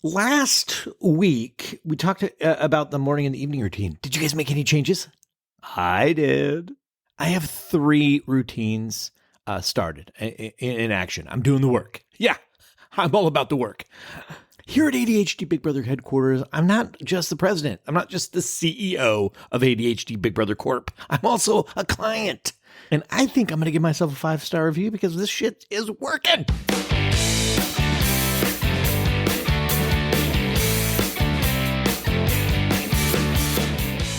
Last week, we talked about the morning and the evening routine. Did you guys make any changes? I did. I have 3 routines started in action. I'm doing the work. Yeah, I'm all about the work. Here at ADHD Big Brother headquarters, I'm not just the president. I'm not just the CEO of ADHD Big Brother Corp. I'm also a client. And I think I'm going to give myself a 5-star review because this shit is working.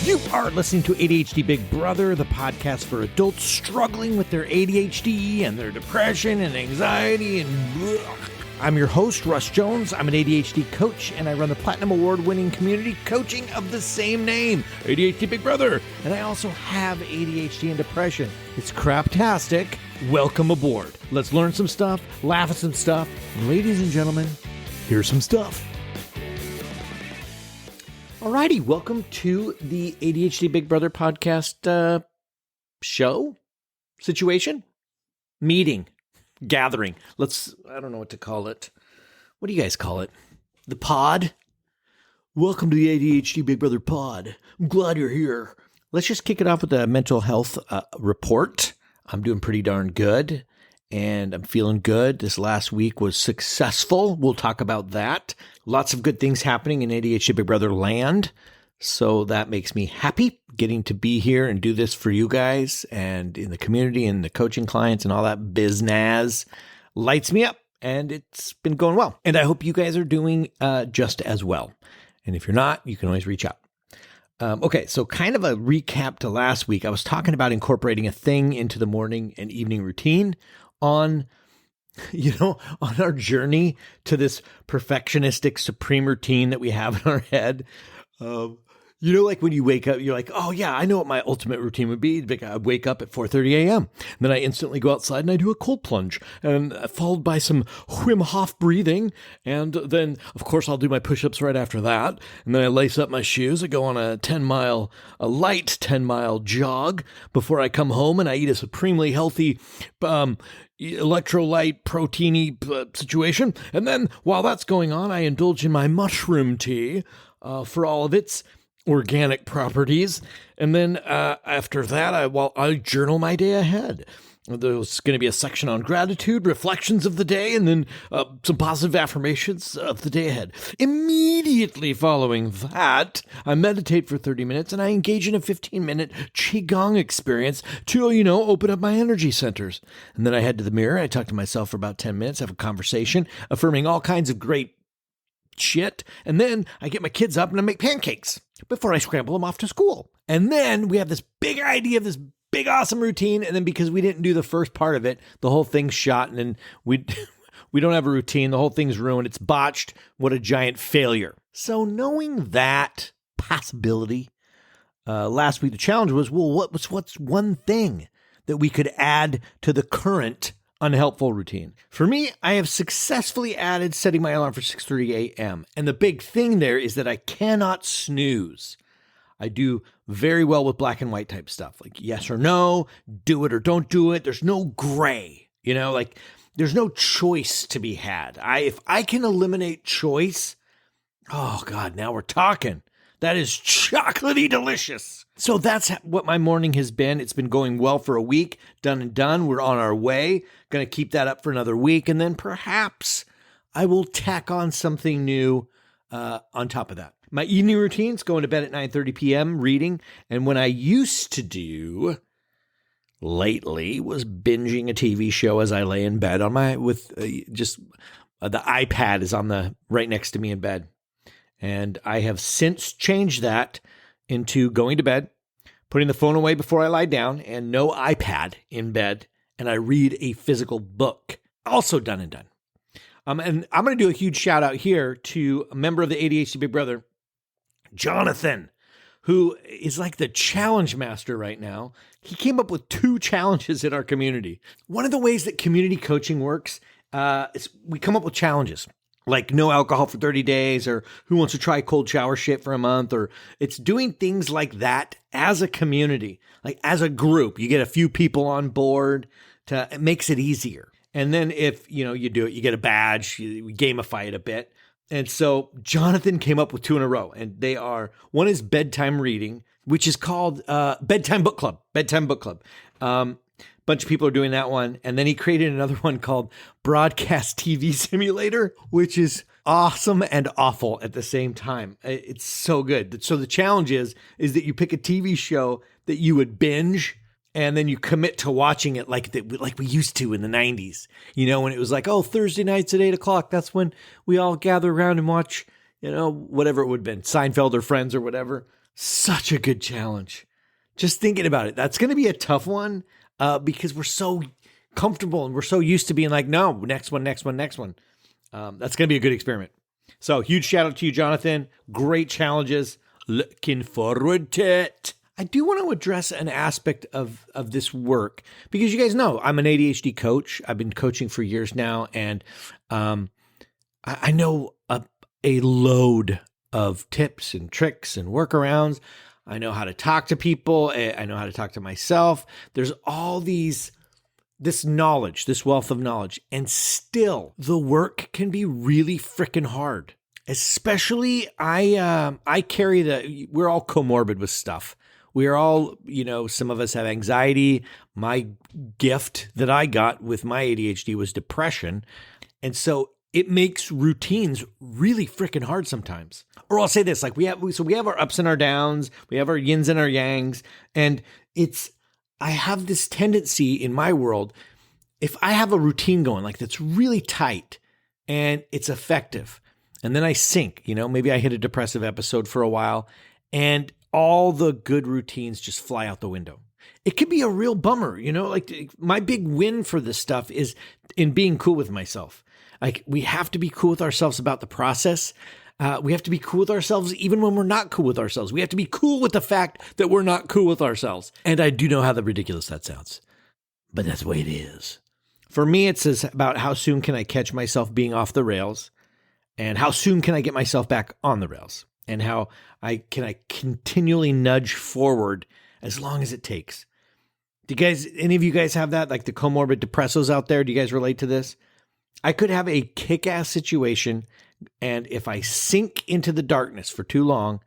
You are listening to ADHD Big Brother, the podcast for adults struggling with their ADHD and their depression and anxiety and blech. I'm your host, Russ Jones. I'm an ADHD coach, and I run the Platinum Award-winning community coaching of the same name, ADHD Big Brother. And I also have ADHD and depression. It's craptastic. Welcome aboard. Let's learn some stuff, laugh at some stuff. And ladies and gentlemen, here's some stuff. Alrighty, welcome to the ADHD Big Brother podcast show, situation, meeting, gathering. I don't know what to call it. What do you guys call it? The pod? Welcome to the ADHD Big Brother pod. I'm glad you're here. Let's just kick it off with a mental health report. I'm doing pretty darn good, and I'm feeling good. This last week was successful. We'll talk about that. Lots of good things happening in ADHD Big Brother land. So that makes me happy getting to be here and do this for you guys and in the community and the coaching clients and all that biznaz. Lights me up, and it's been going well. And I hope you guys are doing just as well. And if you're not, you can always reach out. Okay, so kind of a recap to last week. I was talking about incorporating a thing into the morning and evening routine on our journey to this perfectionistic supreme routine that we have in our head. Like when you wake up, you're like, oh yeah, I know what my ultimate routine would be. I wake up at 4:30 a.m. Then I instantly go outside and I do a cold plunge, and followed by some Wim Hof breathing. And then, of course, I'll do my push-ups right after that. And then I lace up my shoes. I go on a light 10-mile jog before I come home, and I eat a supremely healthy electrolyte proteiny situation. And then while that's going on, I indulge in my mushroom tea for all of its organic properties. And then after that, I journal my day ahead. There's going to be a section on gratitude, reflections of the day, and then some positive affirmations of the day ahead. Immediately following that, I meditate for 30 minutes and I engage in a 15-minute Qigong experience to, open up my energy centers. And then I head to the mirror. I talk to myself for about 10 minutes, have a conversation, affirming all kinds of great shit. And then I get my kids up and I make pancakes before I scramble them off to school. And then we have this big idea of this big awesome routine, and then because we didn't do the first part of it, the whole thing's shot, and then we don't have a routine. The whole thing's ruined. It's botched. What a giant failure. So knowing that possibility, last week the challenge was, what's one thing that we could add to the current unhelpful routine? For me, I have successfully added setting my alarm for 6:30 a.m. And the big thing there is that I cannot snooze. I do very well with black and white type stuff, like yes or no, do it or don't do it. There's no gray, there's no choice to be had. If I can eliminate choice, oh God, now we're talking. That is chocolatey delicious. So that's what my morning has been. It's been going well for a week, done and done. We're on our way. Going to keep that up for another week. And then perhaps I will tack on something new on top of that. My evening routine's going to bed at 9:30 p.m. reading. And when I used to do lately was binging a TV show as I lay in bed on the iPad is on right next to me in bed. And I have since changed that into going to bed, putting the phone away before I lie down, and no iPad in bed, and I read a physical book. Also done and done. And I'm going to do a huge shout out here to a member of the ADHD Big Brother, Jonathan, who is like the challenge master right now. He came up with 2 challenges in our community. One of the ways that community coaching works is we come up with challenges. Like no alcohol for 30 days, or who wants to try cold shower shit for a month, or it's doing things like that as a community, like as a group. You get a few people on board it makes it easier. And then if, you do it, you get a badge, you gamify it a bit. And so Jonathan came up with two in a row, and they are, one is bedtime reading, which is called Bedtime Book Club. Bedtime Book Club. Bunch of people are doing that one. And then he created another one called Broadcast TV Simulator, which is awesome and awful at the same time. It's so good. So the challenge is that you pick a TV show that you would binge, and then you commit to watching it like we used to in the 90s, when it was like, oh, Thursday nights at 8:00. That's when we all gather around and watch, whatever it would have been, Seinfeld or Friends or whatever. Such a good challenge. Just thinking about it. That's going to be a tough one because we're so comfortable and we're so used to being like, no, next one. That's going to be a good experiment. So huge shout out to you, Jonathan. Great challenges. Looking forward to it. I do want to address an aspect of this work because you guys know I'm an ADHD coach. I've been coaching for years now, and I know a load of tips and tricks and workarounds. I know how to talk to people. I know how to talk to myself. There's all this knowledge, this wealth of knowledge, and still the work can be really freaking hard. Especially I carry we're all comorbid with stuff. We are all, some of us have anxiety. My gift that I got with my ADHD was depression. And so it makes routines really freaking hard sometimes. Or I'll say this, like we have our ups and our downs, we have our yins and our yangs. And I have this tendency in my world, if I have a routine going like that's really tight and it's effective, and then I sink, maybe I hit a depressive episode for a while and all the good routines just fly out the window. It could be a real bummer, like my big win for this stuff is in being cool with myself. Like we have to be cool with ourselves about the process. We have to be cool with ourselves even when we're not cool with ourselves. We have to be cool with the fact that we're not cool with ourselves. And I do know how ridiculous that sounds, but that's the way it is. For me, it's about how soon can I catch myself being off the rails and how soon can I get myself back on the rails. And how I continually nudge forward as long as it takes. Any of you guys have that? Like the comorbid depressos out there? Do you guys relate to this? I could have a kick-ass situation, and if I sink into the darkness for too long,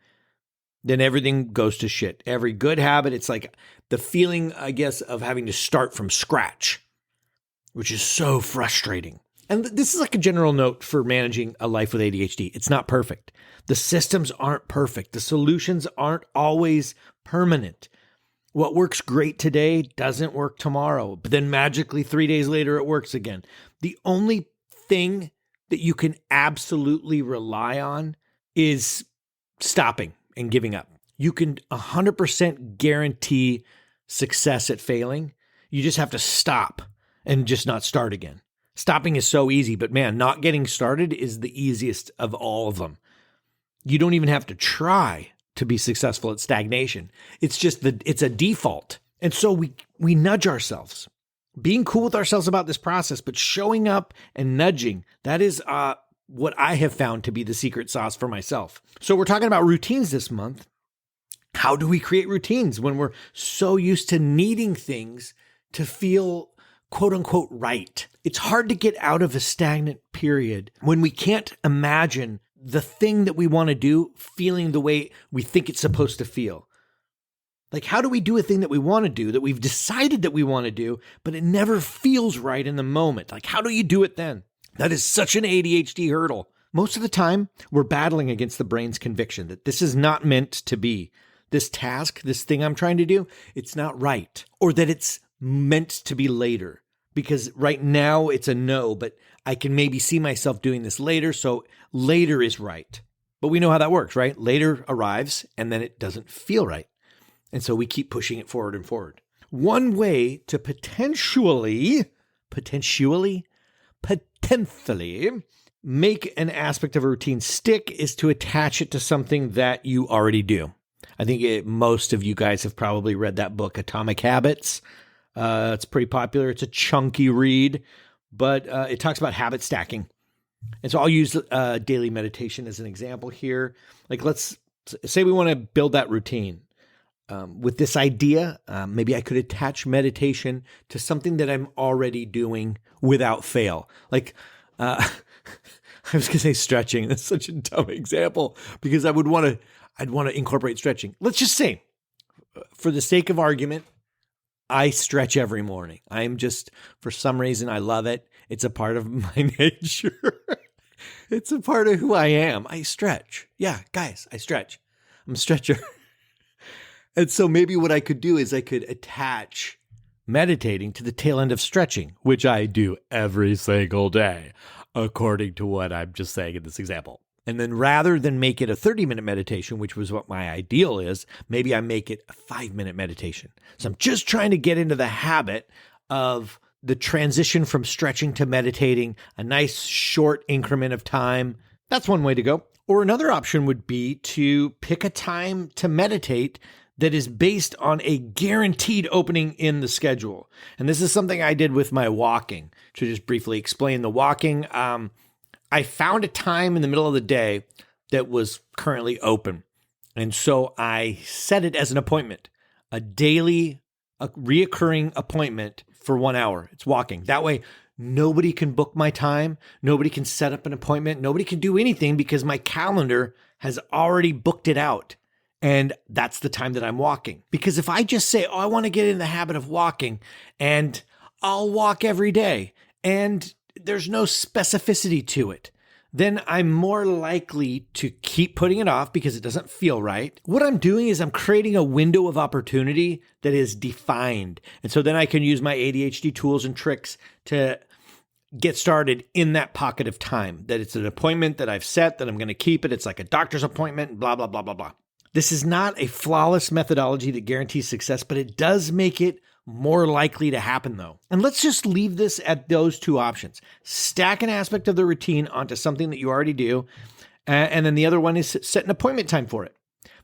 then everything goes to shit. Every good habit, it's like the feeling, I guess, of having to start from scratch, which is so frustrating. And this is like a general note for managing a life with ADHD. It's not perfect. The systems aren't perfect. The solutions aren't always permanent. What works great today doesn't work tomorrow, but then magically 3 days later, it works again. The only thing that you can absolutely rely on is stopping and giving up. You can 100% guarantee success at failing. You just have to stop and just not start again. Stopping is so easy, but man, not getting started is the easiest of all of them. You don't even have to try to be successful at stagnation. It's just it's a default. And so we nudge ourselves, being cool with ourselves about this process, but showing up and nudging, that is what I have found to be the secret sauce for myself. So we're talking about routines this month. How do we create routines when we're so used to needing things to feel quote unquote right? It's hard to get out of a stagnant period when we can't imagine the thing that we want to do feeling the way we think it's supposed to feel. Like, how do we do a thing that we want to do, that we've decided that we want to do, but it never feels right in the moment? Like, how do you do it then? That is such an ADHD hurdle. Most of the time, we're battling against the brain's conviction that this is not meant to be. This task, this thing I'm trying to do, it's not right. Or that it's meant to be later. Because right now it's a no, but I can maybe see myself doing this later, so later is right. But we know how that works, right? Later arrives, and then it doesn't feel right. And so we keep pushing it forward and forward. One way to potentially make an aspect of a routine stick is to attach it to something that you already do. I think most of you guys have probably read that book, Atomic Habits. It's pretty popular. It's a chunky read, but it talks about habit stacking. And so I'll use daily meditation as an example here. Like, let's say we want to build that routine. With this idea, maybe I could attach meditation to something that I'm already doing without fail. Like, I was going to say stretching. That's such a dumb example because I'd want to incorporate stretching. Let's just say, for the sake of argument, I stretch every morning. For some reason, I love it. It's a part of my nature. It's a part of who I am. I stretch. Yeah, guys, I stretch. I'm a stretcher. And so maybe what I could do is I could attach meditating to the tail end of stretching, which I do every single day, according to what I'm just saying in this example. And then rather than make it a 30-minute meditation, which was what my ideal is, maybe I make it a 5-minute meditation. So I'm just trying to get into the habit of the transition from stretching to meditating, a nice short increment of time. That's one way to go. Or another option would be to pick a time to meditate that is based on a guaranteed opening in the schedule. And this is something I did with my walking. To just briefly explain the walking, I found a time in the middle of the day that was currently open. And so I set it as an appointment, a reoccurring appointment for 1 hour. It's walking. That way, nobody can book my time. Nobody can set up an appointment. Nobody can do anything because my calendar has already booked it out. And that's the time that I'm walking. Because if I just say, I want to get in the habit of walking, and I'll walk every day, and there's no specificity to it, then I'm more likely to keep putting it off because it doesn't feel right. What I'm doing is I'm creating a window of opportunity that is defined. And so then I can use my ADHD tools and tricks to get started in that pocket of time, that it's an appointment that I've set, that I'm going to keep it. It's like a doctor's appointment, blah, blah, blah, blah, blah. This is not a flawless methodology that guarantees success, but it does make it more likely to happen though. And let's just leave this at those two options. Stack an aspect of the routine onto something that you already do. And then the other one is set an appointment time for it.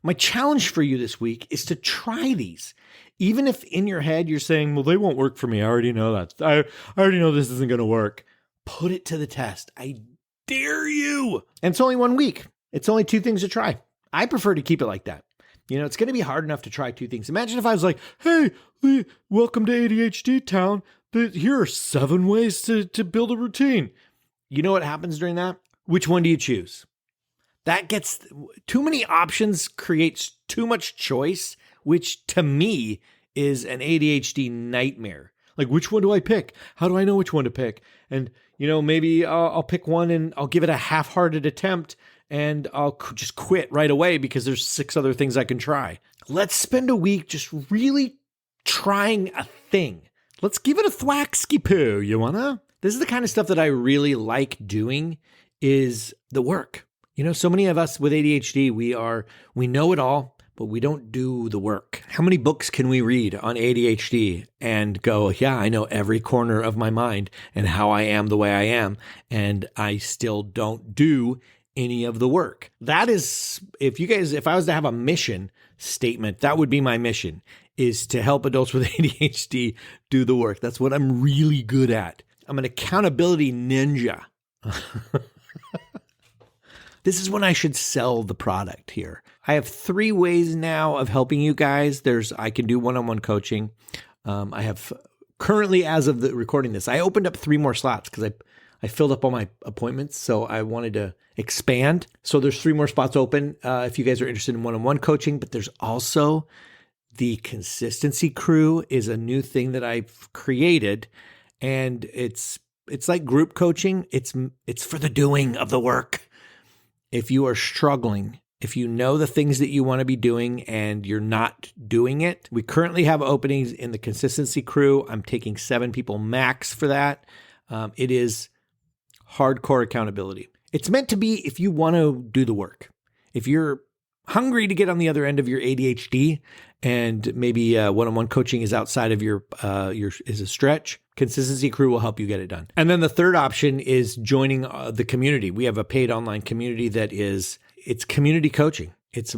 My challenge for you this week is to try these. Even if in your head you're saying, well, they won't work for me. I already know that. I already know this isn't going to work. Put it to the test. I dare you. And it's only 1 week. It's only 2 things to try. I prefer to keep it like that. You know, it's going to be hard enough to try 2 things. Imagine if I was like, hey, Lee, welcome to ADHD town. Here are 7 ways to build a routine. You know what happens during that? Which one do you choose? That gets too many options, creates too much choice, which to me is an ADHD nightmare. Like, which one do I pick? How do I know which one to pick? And, you know, maybe I'll pick one and I'll give it a half-hearted attempt and I'll just quit right away because there's 6 other things I can try. Let's spend a week just really trying a thing. Let's give it a thwacksky-poo, you wanna? This is the kind of stuff that I really like doing, is the work. You know, so many of us with ADHD, we know it all, but we don't do the work. How many books can we read on ADHD and go, yeah, I know every corner of my mind and how I am the way I am, and I still don't do any of the work? That is, if I was to have a mission statement, that would be my mission, is to help adults with ADHD do the work. That's what I'm really good at. I'm an accountability ninja. This is when I should sell the product here. I have 3 ways now of helping you guys. I can do one-on-one coaching. I have currently, as of the recording this, I opened up 3 more slots because I filled up all my appointments, so I wanted to expand. So there's 3 more spots open if you guys are interested in one-on-one coaching. But there's also the Consistency Crew is a new thing that I've created, and it's like group coaching. It's for the doing of the work. If you are struggling, if you know the things that you want to be doing and you're not doing it, we currently have openings in the Consistency Crew. I'm taking 7 people max for that. It is hardcore accountability. It's meant to be if you want to do the work. If you're hungry to get on the other end of your ADHD and maybe one-on-one coaching is outside of your is a stretch, Consistency Crew will help you get it done. And then the third option is joining the community. We have a paid online community it's community coaching. It's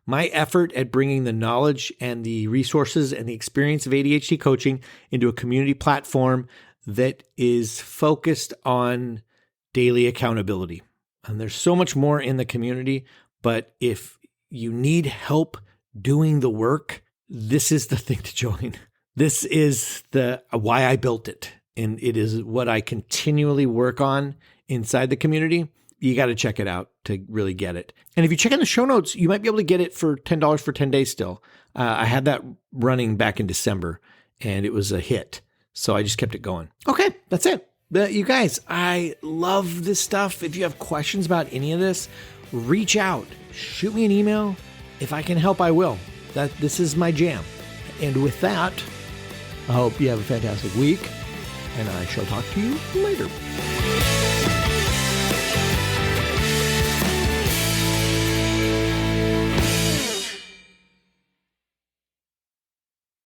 my effort at bringing the knowledge and the resources and the experience of ADHD coaching into a community platform that is focused on daily accountability. And there's so much more in the community, but if you need help doing the work, this is the thing to join. This is why I built it. And it is what I continually work on inside the community. You got to check it out to really get it. And if you check in the show notes, you might be able to get it for $10 for 10 days still. I had that running back in December, and it was a hit. So I just kept it going. Okay, that's it. You guys, I love this stuff. If you have questions about any of this, reach out. Shoot me an email. If I can help, I will. This is my jam. And with that, I hope you have a fantastic week, and I shall talk to you later.